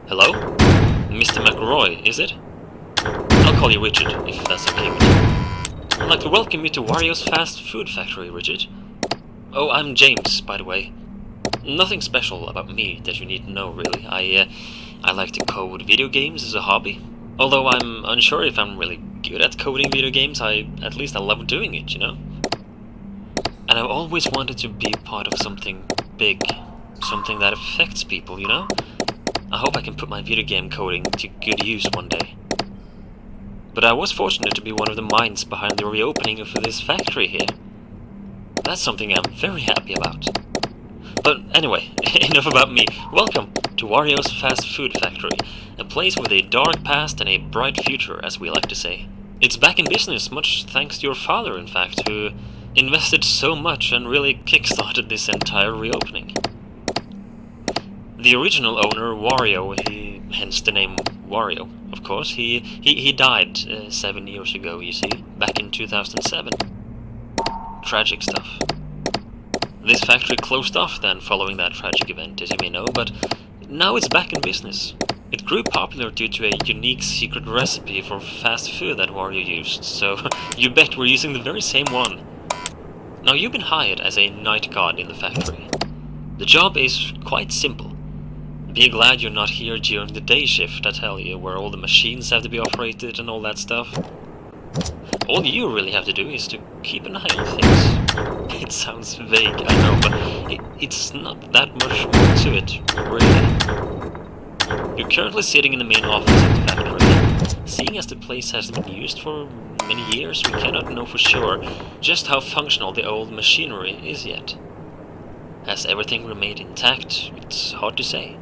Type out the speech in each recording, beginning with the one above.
Hello? Mr. McRoy, is it? I'll call you Richard, if that's okay with you. I'd like to welcome you to Wario's Fast Food Factory, Richard. Oh, I'm James, by the way. Nothing special about me that you need to know, really. I like to code video games as a hobby. Although I'm unsure if I'm really good at coding video games, at least I love doing it, you know? And I've always wanted to be part of something big. Something that affects people, you know? I hope I can put my video game coding to good use one day. But I was fortunate to be one of the minds behind the reopening of this factory here. That's something I'm very happy about. But anyway, enough about me. Welcome to Wario's Fast Food Factory, a place with a dark past and a bright future, as we like to say. It's back in business, much thanks to your father, in fact, who invested so much and really kickstarted this entire reopening. The original owner, Wario, hence the name Wario, of course, he died 7 years ago, you see, back in 2007. Tragic stuff. This factory closed off then following that tragic event, as you may know, but now it's back in business. It grew popular due to a unique secret recipe for fast food that Wario used, so you bet we're using the very same one. Now you've been hired as a night guard in the factory. The job is quite simple. Be glad you're not here during the day shift, I tell you, where all the machines have to be operated and all that stuff. All you really have to do is to keep an eye on things. It sounds vague, I know, but it's not that much more to it, really. You're currently sitting in the main office of the factory. Seeing as the place hasn't been used for many years, we cannot know for sure just how functional the old machinery is yet. Has everything remained intact? It's hard to say.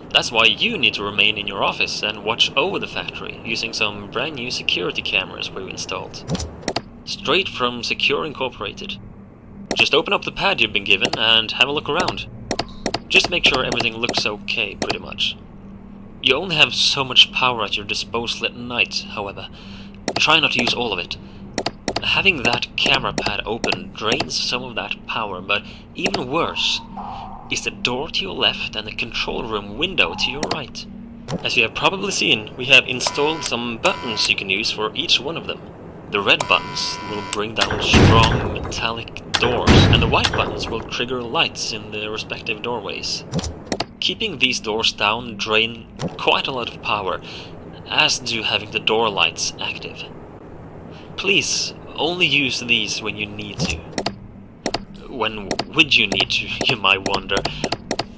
That's why you need to remain in your office and watch over the factory, using some brand new security cameras we've installed. Straight from Secure Incorporated. Just open up the pad you've been given and have a look around. Just make sure everything looks okay, pretty much. You only have so much power at your disposal at night, however. Try not to use all of it. Having that camera pad open drains some of that power, but even worse is the door to your left and the control room window to your right. As you have probably seen, we have installed some buttons you can use for each one of them. The red buttons will bring down strong metallic doors, and the white buttons will trigger lights in the respective doorways. Keeping these doors down drain quite a lot of power, as do having the door lights active. Please, only use these when you need to. When would you need to, you might wonder?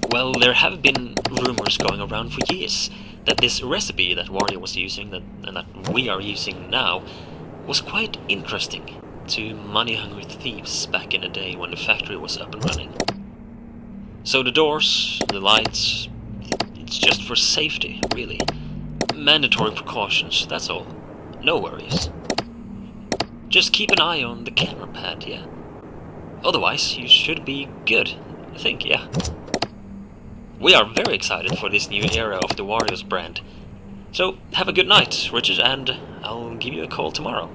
Well, there have been rumors going around for years that this recipe that Wario was using, and that we are using now, was quite interesting to money-hungry thieves back in the day when the factory was up and running. So the doors, the lights, it's just for safety, really. Mandatory precautions, that's all. No worries. Just keep an eye on the camera pad, yeah? Otherwise, you should be good, I think, yeah. We are very excited for this new era of the Wario's brand. So, have a good night, Richard, and I'll give you a call tomorrow.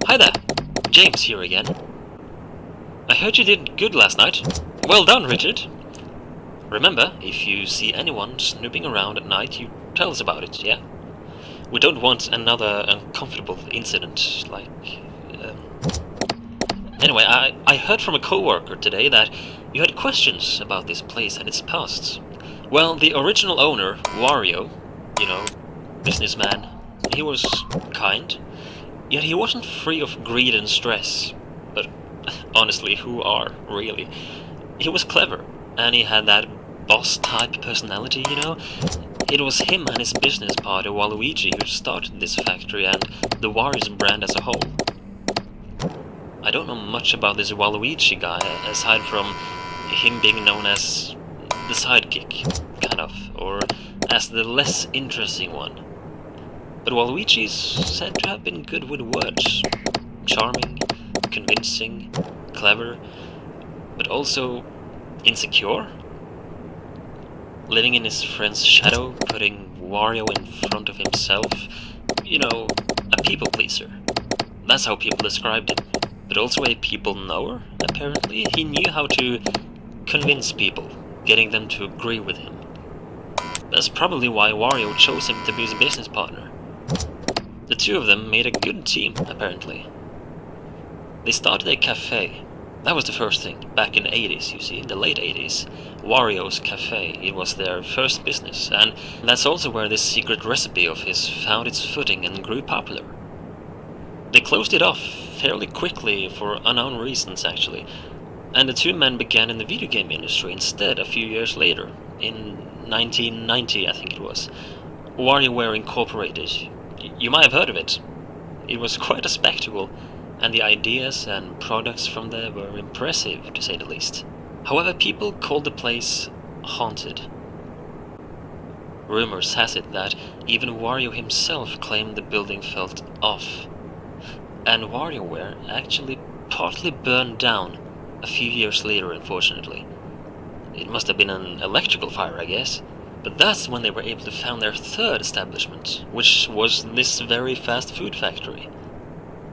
Hi there, James here again. I heard you did good last night. Well done, Richard. Remember, if you see anyone snooping around at night, you tell us about it, yeah? We don't want another uncomfortable incident, like... Anyway, I heard from a coworker today that you had questions about this place and its past. Well, the original owner, Wario, businessman, he was kind, yet he wasn't free of greed and stress. But honestly, who are, really? He was clever, and he had that boss-type personality, you know? It was him and his business partner Waluigi who started this factory and the warios brand as a whole. I don't know much about this Waluigi guy, aside from him being known as the sidekick, kind of, or as the less interesting one. But Waluigi is said to have been good with words. Charming, convincing, clever, but also insecure. Living in his friend's shadow, putting Wario in front of himself. You know, a people pleaser. That's how people described him. But also a people knower, apparently. He knew how to convince people, getting them to agree with him. That's probably why Wario chose him to be his business partner. The two of them made a good team, apparently. They started a cafe. That was the first thing, back in the 80s, you see, in the late 80s. Wario's Cafe, it was their first business, and that's also where this secret recipe of his found its footing and grew popular. They closed it off fairly quickly for unknown reasons, actually, and the two men began in the video game industry instead a few years later, in 1990, I think it was. WarioWare Incorporated. You might have heard of it. It was quite a spectacle, and the ideas and products from there were impressive, to say the least. However, people called the place haunted. Rumors has it that even Wario himself claimed the building felt off, and WarioWare actually partly burned down a few years later, unfortunately. It must have been an electrical fire, I guess. But that's when they were able to found their third establishment, which was this very fast food factory.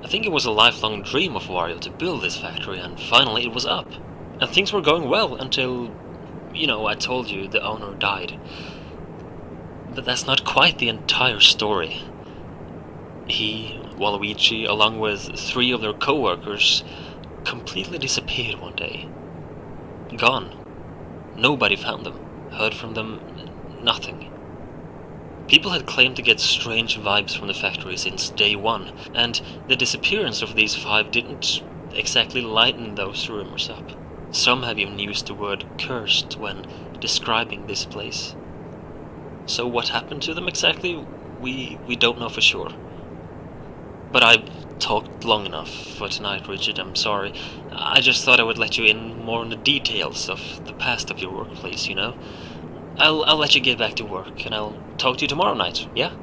I think it was a lifelong dream of Wario to build this factory, and finally it was up. And things were going well until, you know, I told you the owner died. But that's not quite the entire story. He, Waluigi, along with 3 of their co-workers, completely disappeared one day. Gone. Nobody found them, heard from them, nothing. People had claimed to get strange vibes from the factory since day one, and the disappearance of these 5 didn't exactly lighten those rumors up. Some have even used the word cursed when describing this place. So what happened to them exactly, we don't know for sure. But I've talked long enough for tonight, Richard, I'm sorry. I just thought I would let you in more on the details of the past of your workplace, you know? I'll let you get back to work, and I'll talk to you tomorrow night, yeah?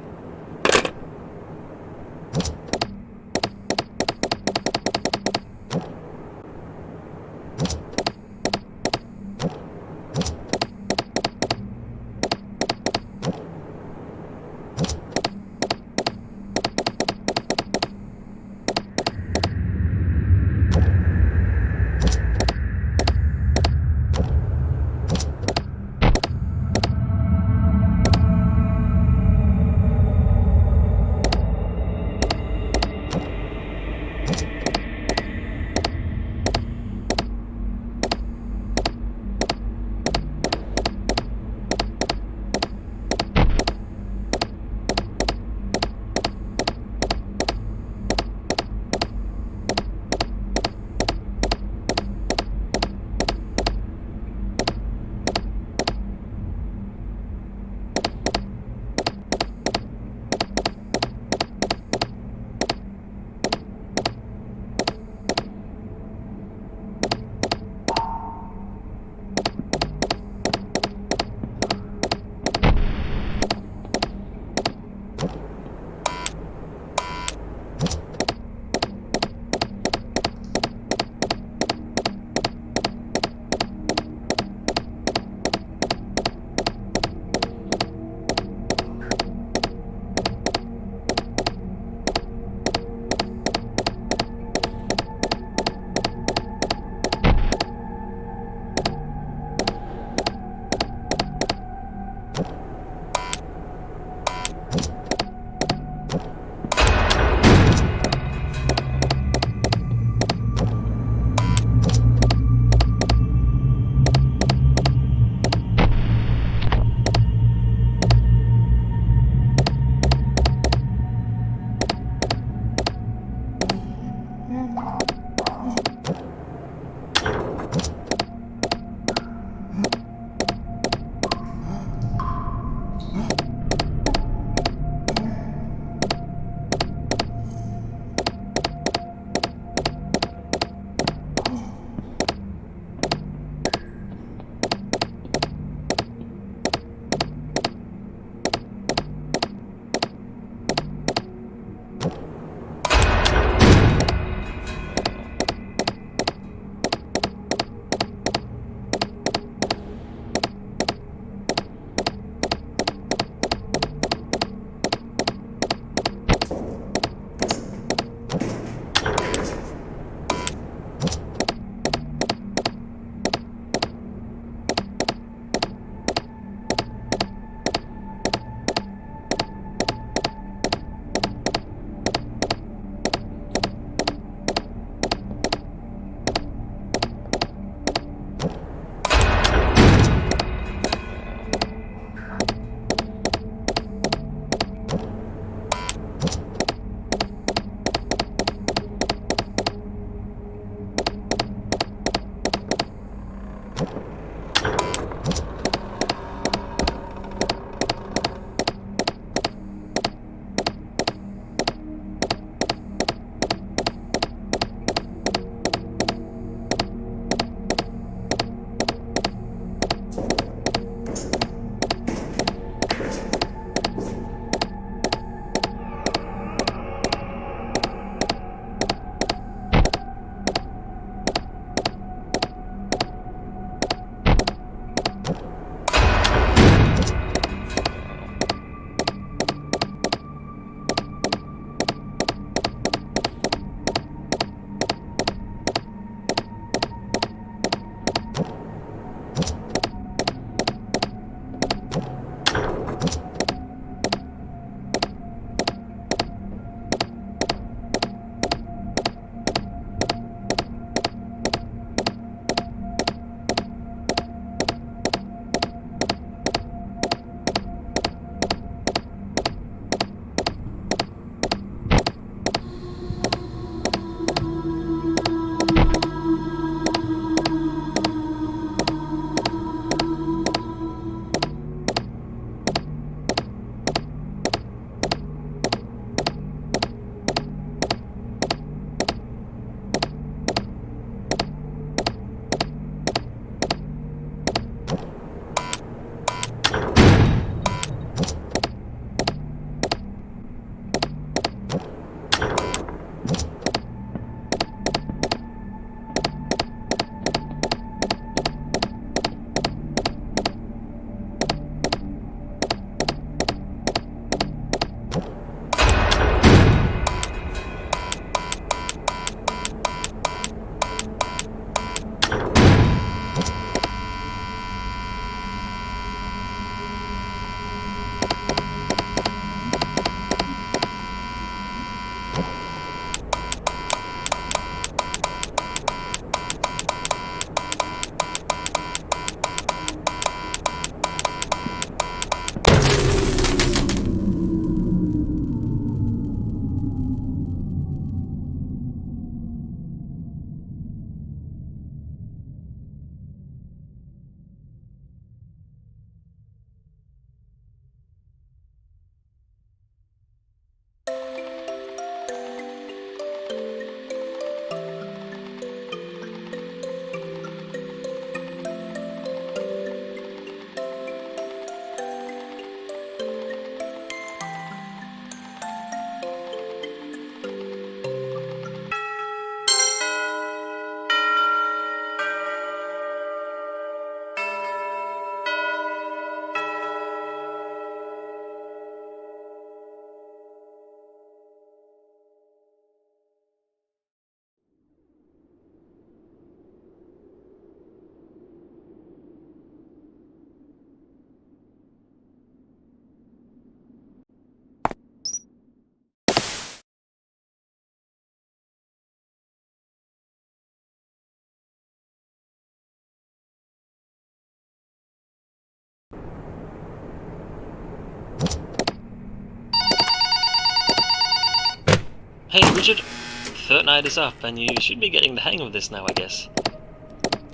Hey, Richard! Third night is up, and you should be getting the hang of this now, I guess.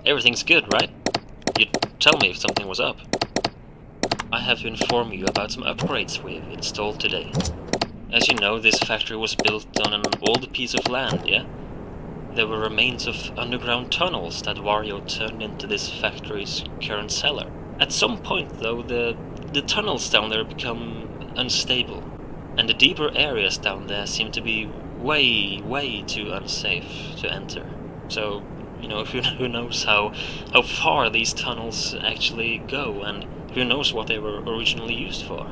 Everything's good, right? You'd tell me if something was up. I have to inform you about some upgrades we've installed today. As you know, this factory was built on an old piece of land, yeah? There were remains of underground tunnels that Wario turned into this factory's current cellar. At some point, though, the tunnels down there become unstable, and the deeper areas down there seem to be way too unsafe to enter. So, you know, who knows how far these tunnels actually go, and who knows what they were originally used for.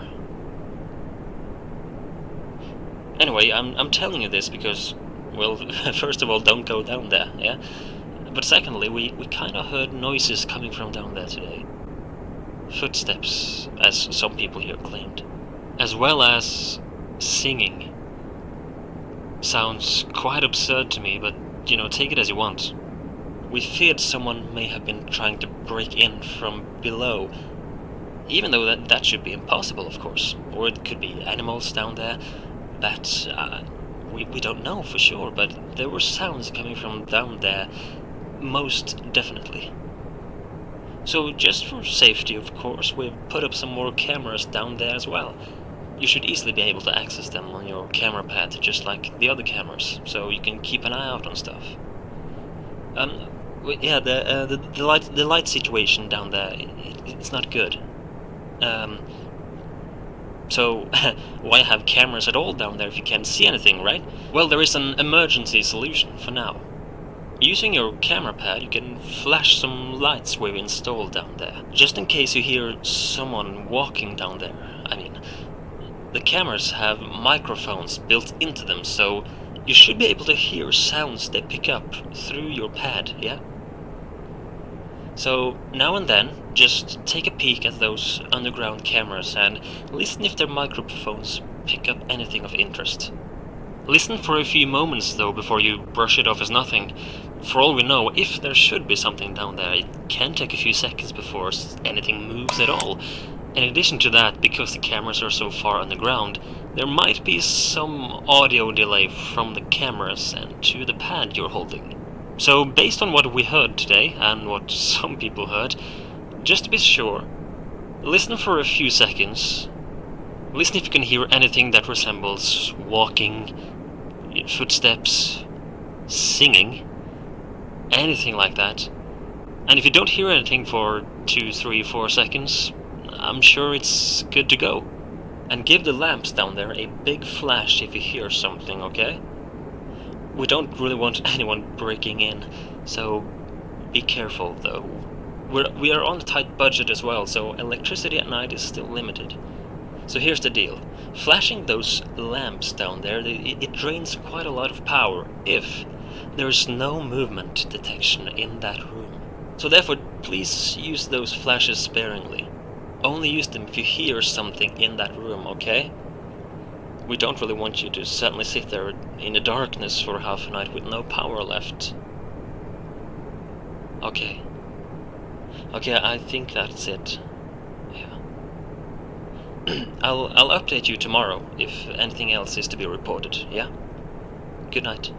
Anyway, I'm telling you this because, well, first of all, don't go down there, yeah? But secondly, we kinda heard noises coming from down there today. Footsteps, as some people here claimed. As well as singing. Sounds quite absurd to me, but, you know, take it as you want. We feared someone may have been trying to break in from below, even though that should be impossible, of course. Or it could be animals down there. That, we don't know for sure, but there were sounds coming from down there, most definitely. So just for safety, of course, we've put up some more cameras down there as well. You should easily be able to access them on your camera pad, just like the other cameras, so you can keep an eye out on stuff. Yeah, the light situation down there, it's not good. So why have cameras at all down there if you can't see anything, right? Well, there is an emergency solution for now. Using your camera pad, you can flash some lights we've installed down there, just in case you hear someone walking down there. I mean, the cameras have microphones built into them, so you should be able to hear sounds they pick up through your pad, yeah? So, now and then, just take a peek at those underground cameras and listen if their microphones pick up anything of interest. Listen for a few moments, though, before you brush it off as nothing. For all we know, if there should be something down there, it can take a few seconds before anything moves at all. In addition to that, because the cameras are so far underground, there might be some audio delay from the cameras and to the pad you're holding. So, based on what we heard today, and what some people heard, just to be sure, listen for a few seconds. Listen if you can hear anything that resembles walking, footsteps, singing, anything like that. And if you don't hear anything for 2, 3, 4 seconds, I'm sure it's good to go. And give the lamps down there a big flash if you hear something, okay? We don't really want anyone breaking in, so be careful though. We are on a tight budget as well, so electricity at night is still limited. So here's the deal. Flashing those lamps down there, it drains quite a lot of power if there's no movement detection in that room. So therefore, please use those flashes sparingly. Only use them if you hear something in that room, okay? We don't really want you to suddenly sit there in the darkness for half a night with no power left. Okay. Okay, I think that's it. Yeah. I'll update you tomorrow if anything else is to be reported, yeah? Good night.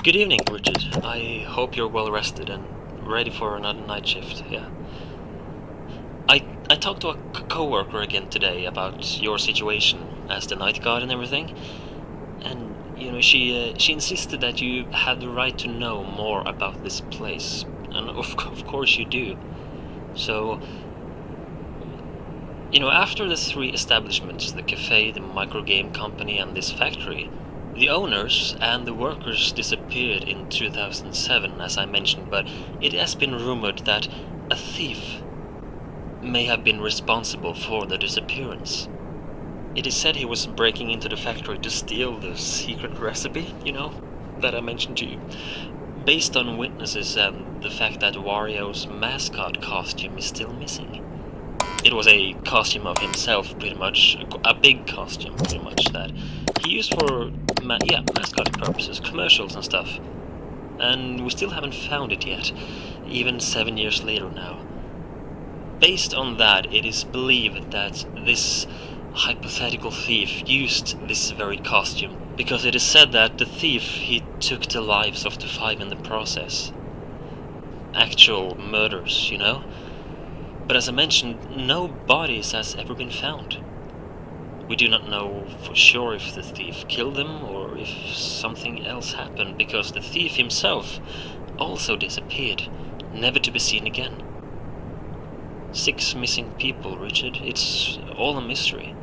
Good evening, Richard. I hope you're well rested and ready for another night shift, yeah. I talked to a co-worker again today about your situation as the night guard and everything, and, she insisted that you had the right to know more about this place, and of course you do. So, after the three establishments, the cafe, the microgame company, and this factory, the owners and the workers disappeared in 2007, as I mentioned, but it has been rumored that a thief may have been responsible for the disappearance. It is said he was breaking into the factory to steal the secret recipe, that I mentioned to you. Based on witnesses and the fact that Wario's mascot costume is still missing. It was a costume of himself, pretty much, a big costume, pretty much, that he used for, mascot purposes, commercials and stuff. And we still haven't found it yet, even 7 years later now. Based on that, it is believed that this hypothetical thief used this very costume, because it is said that the thief, he took the lives of the 5 in the process. Actual murders, But as I mentioned, no bodies has ever been found. We do not know for sure if the thief killed them or if something else happened, because the thief himself also disappeared, never to be seen again. 6 missing people, Richard. It's all a mystery.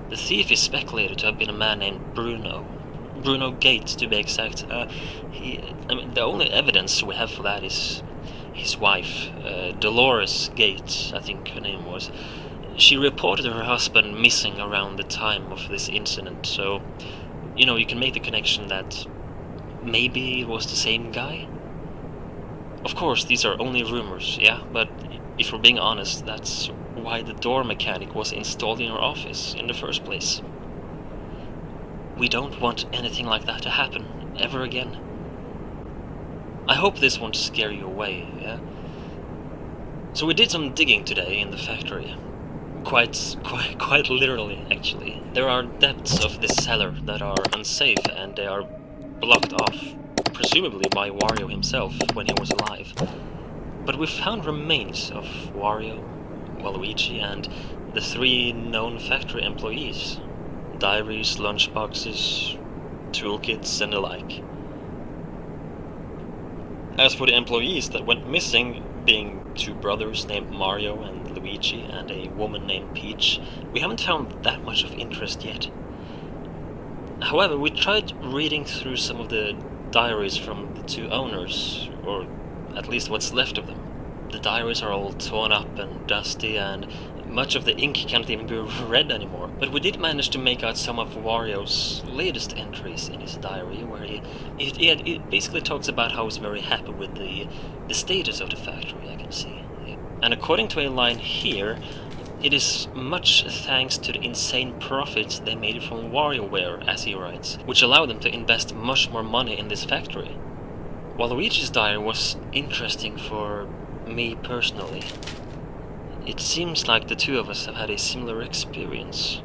The thief is speculated to have been a man named Bruno Gates, to be exact. The only evidence we have for that is his wife, Dolores Gates, I think her name was. She reported her husband missing around the time of this incident, so, you can make the connection that maybe it was the same guy. Of course, these are only rumors, yeah, but if we're being honest, that's why the door mechanic was installed in our office in the first place. We don't want anything like that to happen, ever again. I hope this won't scare you away, yeah? So we did some digging today in the factory. Quite literally, actually. There are depths of this cellar that are unsafe, and they are blocked off, presumably by Wario himself when he was alive. But we found remains of Wario, Waluigi, and the 3 known factory employees. Diaries, lunchboxes, toolkits, and the like. As for the employees that went missing, being 2 brothers named Mario and Luigi and a woman named Peach, we haven't found that much of interest yet. However, we tried reading through some of the diaries from the 2 owners, or at least what's left of them. The diaries are all torn up and dusty, and much of the ink can't even be read anymore. But we did manage to make out some of Wario's latest entries in his diary, where he basically talks about how he's very happy with the status of the factory, I can see. And according to a line here, it is much thanks to the insane profits they made from WarioWare, as he writes, which allowed them to invest much more money in this factory. Waluigi's diary was interesting for me personally. It seems like the 2 of us have had a similar experience.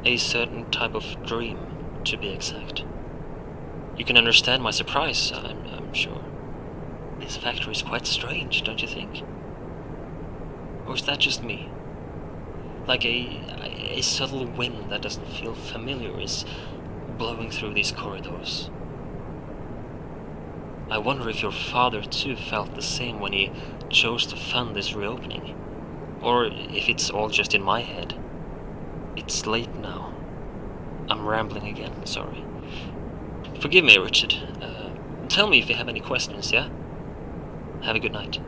A certain type of dream, to be exact. You can understand my surprise, I'm sure. This factory is quite strange, don't you think? Or is that just me? Like a subtle wind that doesn't feel familiar is blowing through these corridors. I wonder if your father too felt the same when he chose to fund this reopening. Or if it's all just in my head. It's late now. I'm rambling again, sorry. Forgive me, Richard. Tell me if you have any questions, yeah? Have a good night.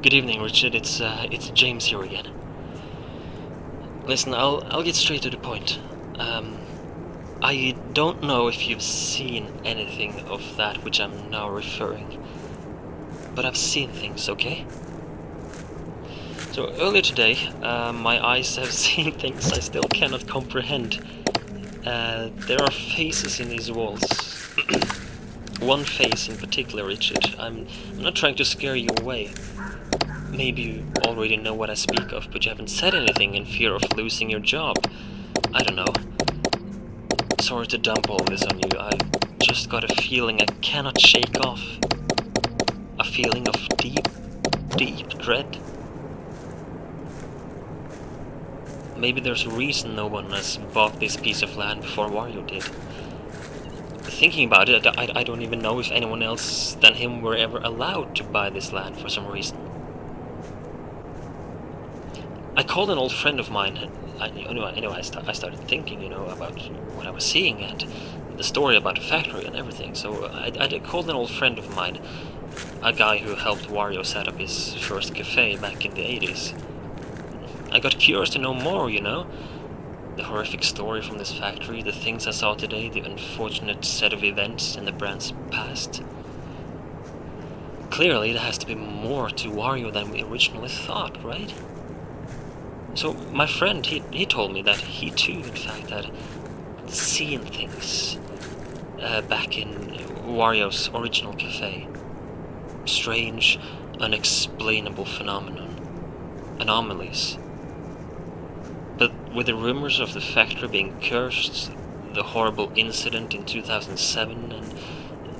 Good evening, Richard. It's James here again. Listen, I'll get straight to the point. I don't know if you've seen anything of that which I'm now referring, but I've seen things, okay? So earlier today, my eyes have seen things I still cannot comprehend. There are faces in these walls. One face in particular, Richard. I'm not trying to scare you away. Maybe you already know what I speak of, but you haven't said anything in fear of losing your job. I don't know. Sorry to dump all this on you. I just got a feeling I cannot shake off. A feeling of deep, deep dread. Maybe there's a reason no one has bought this piece of land before Wario did. Thinking about it, I don't even know if anyone else than him were ever allowed to buy this land for some reason. I called an old friend of mine, and I started thinking, about what I was seeing and the story about the factory and everything. So I called an old friend of mine, a guy who helped Wario set up his first cafe back in the 80s. I got curious to know more, the horrific story from this factory, the things I saw today, the unfortunate set of events in the brand's past. Clearly, there has to be more to Wario than we originally thought, right? So my friend, he told me that he too, in fact, had seen things back in Wario's original cafe. Strange, unexplainable anomalies. But with the rumors of the factory being cursed, the horrible incident in 2007, and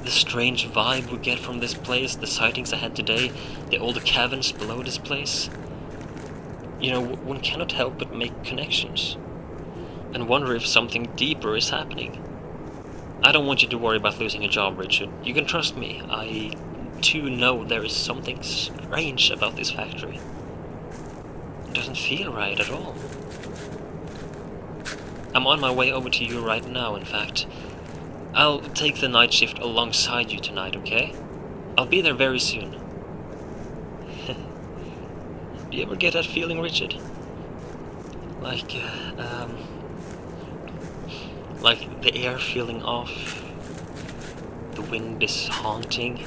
the strange vibe we get from this place, the sightings I had today, the old caverns below this place, one cannot help but make connections, and wonder if something deeper is happening. I don't want you to worry about losing a job, Richard. You can trust me. I too know there is something strange about this factory. It doesn't feel right at all. I'm on my way over to you right now, in fact. I'll take the night shift alongside you tonight, okay? I'll be there very soon. Do you ever get that feeling, Richard? Like the air feeling off, the wind is haunting.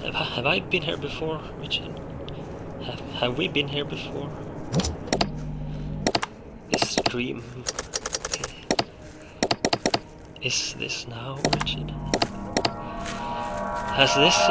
Have I been here before, Richard? Have we been here before? This dream. Is this now, Richard? Has this...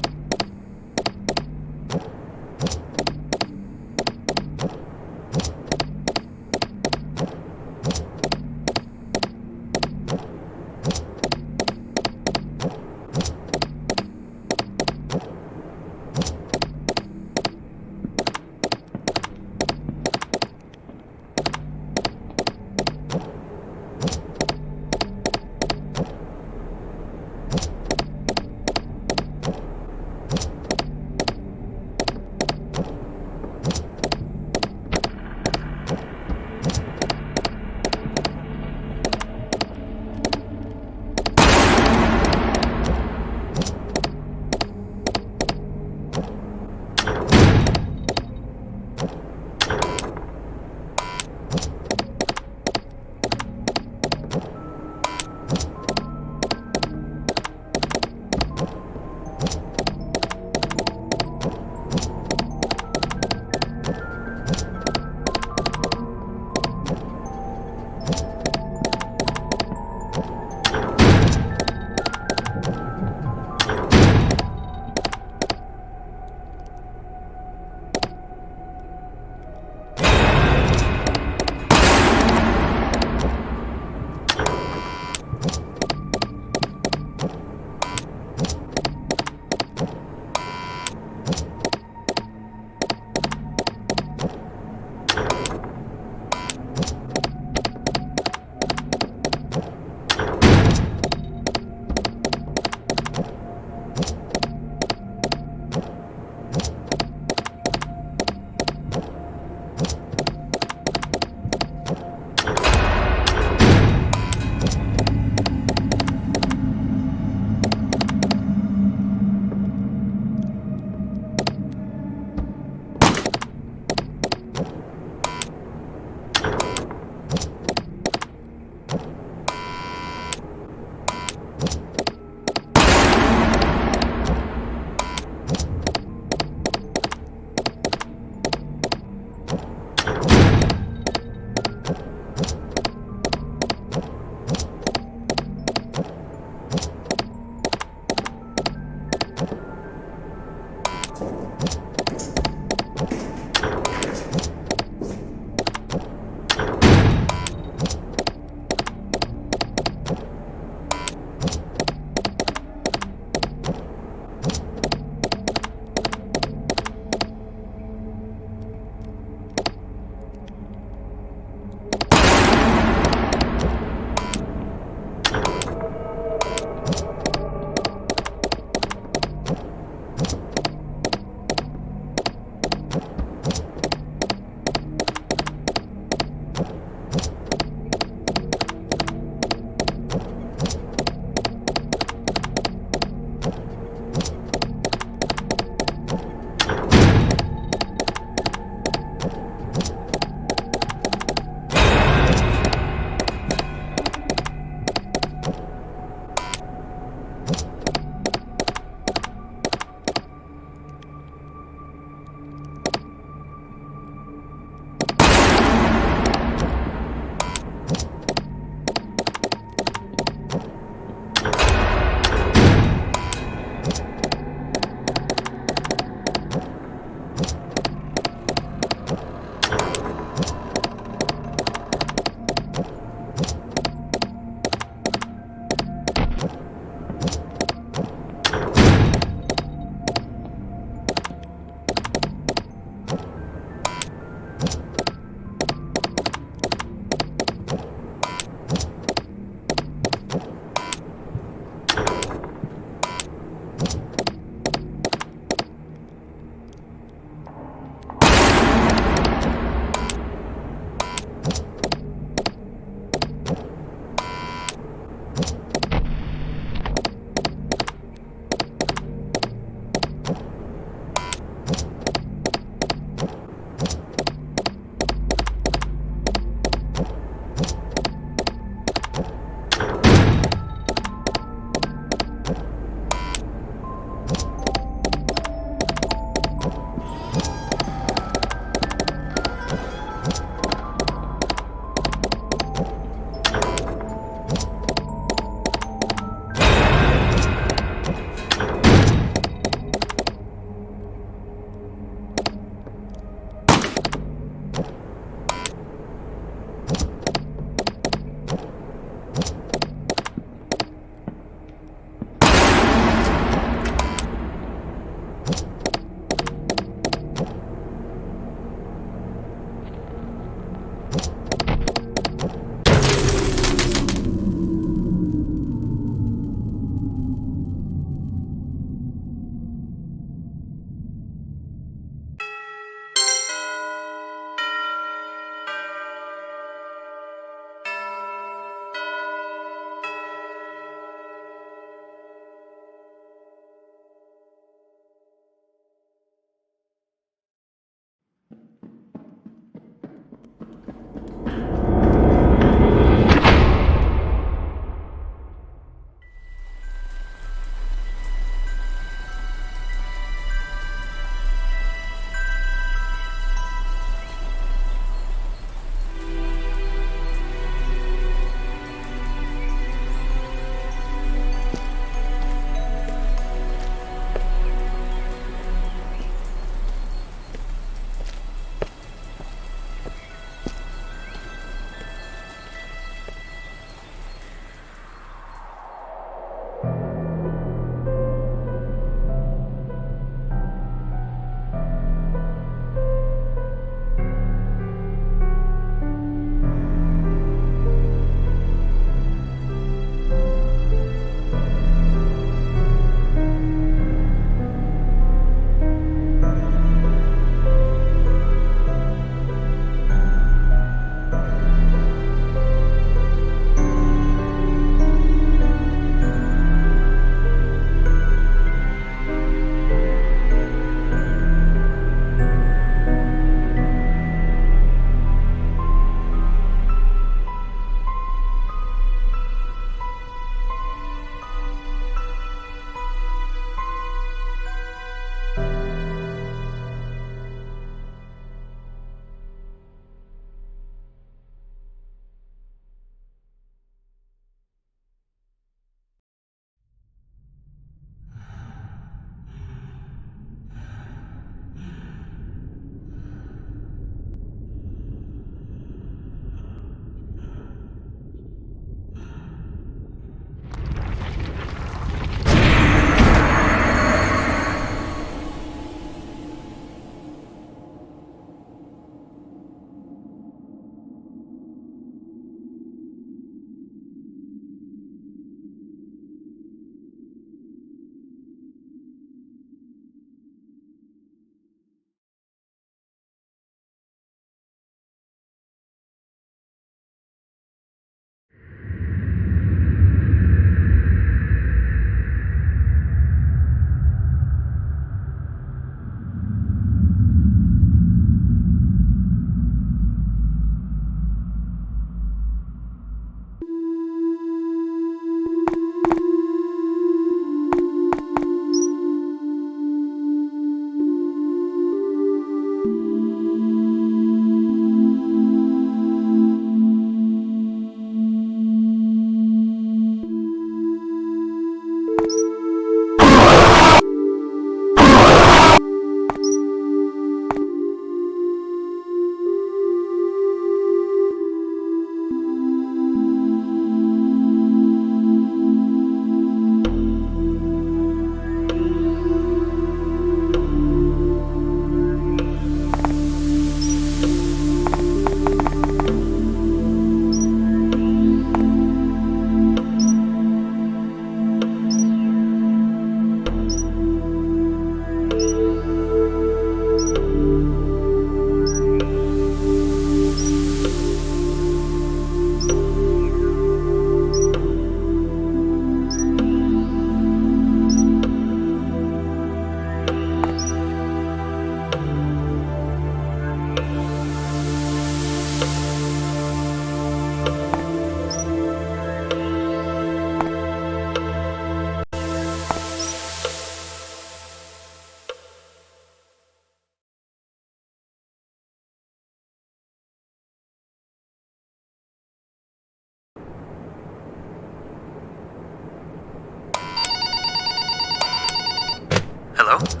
Hello?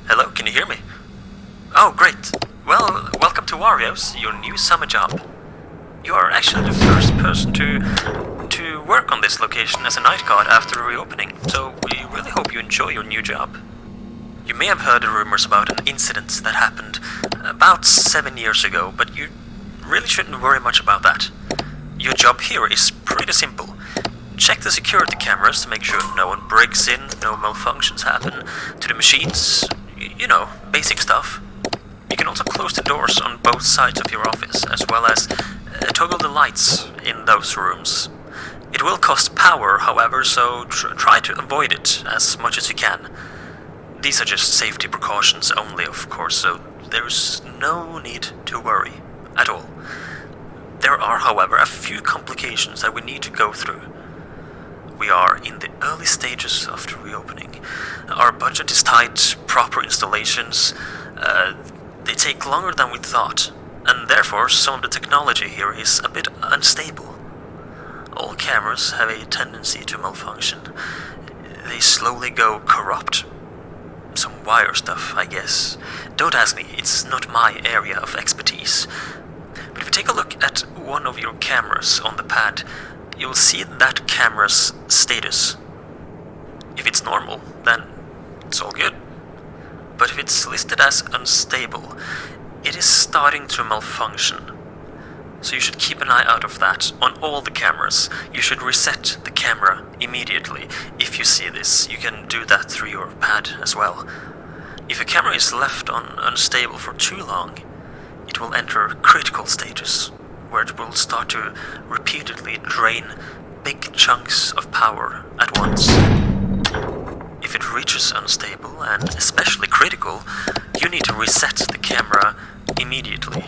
Hello, can you hear me? Oh, great. Well, welcome to Warios, your new summer job. You are actually the first person to work on this location as a night guard after reopening, so we really hope you enjoy your new job. You may have heard the rumors about an incident that happened about 7 years ago, but you really shouldn't worry much about that. Your job here is pretty simple. Check the security cameras to make sure no one breaks in, no malfunctions happen to the machines, you know, basic stuff. You can also close the doors on both sides of your office, as well as toggle the lights in those rooms. It will cost power, however, so try to avoid it as much as you can. These are just safety precautions only, of course, so there's no need to worry at all. There are, however, a few complications that we need to go through. We are in the early stages of the reopening. Our budget is tight, proper installations, they take longer than we thought, and therefore some of the technology here is a bit unstable. All cameras have a tendency to malfunction. They slowly go corrupt. Some wire stuff, I guess. Don't ask me, it's not my area of expertise. But if you take a look at one of your cameras on the pad, you'll see that camera's status. If it's normal, then it's all good. But if it's listed as unstable, it is starting to malfunction. So you should keep an eye out of that on all the cameras. You should reset the camera immediately. If you see this, you can do that through your pad as well. If a camera is left on unstable for too long, it will enter critical stages, where it will start to repeatedly drain big chunks of power at once. If it reaches unstable, and especially critical, you need to reset the camera immediately.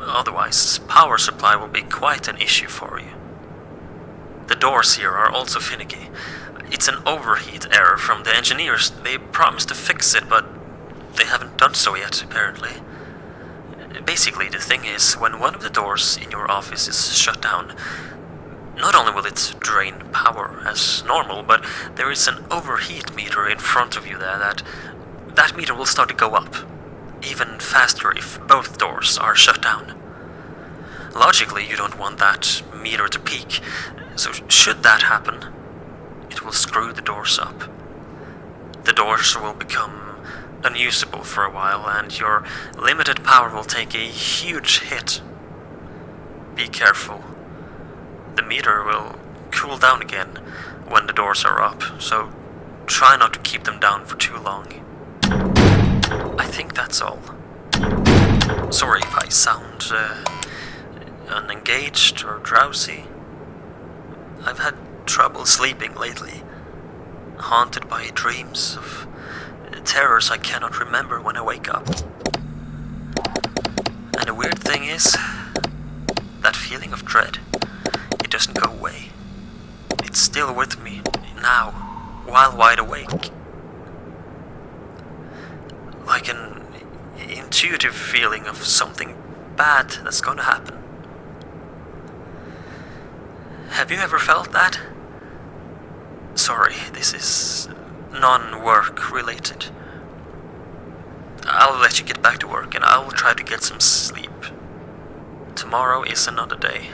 Otherwise, power supply will be quite an issue for you. The doors here are also finicky. It's an overheat error from the engineers. They promised to fix it, but they haven't done so yet, apparently. Basically, the thing is, when one of the doors in your office is shut down, not only will it drain power as normal, but there is an overheat meter in front of you there that meter will start to go up, even faster if both doors are shut down. Logically, you don't want that meter to peak, so should that happen, it will screw the doors up. The doors will become unusable for a while, and your limited power will take a huge hit. Be careful. The meter will cool down again when the doors are up, so try not to keep them down for too long. I think that's all. Sorry if I sound unengaged or drowsy. I've had trouble sleeping lately, haunted by dreams of terrors I cannot remember when I wake up. And the weird thing is, that feeling of dread, it doesn't go away. It's still with me now, while wide awake. Like an intuitive feeling of something bad that's gonna happen. Have you ever felt that? Sorry, this is non-work related. I'll let you get back to work and I'll try to get some sleep. Tomorrow is another day.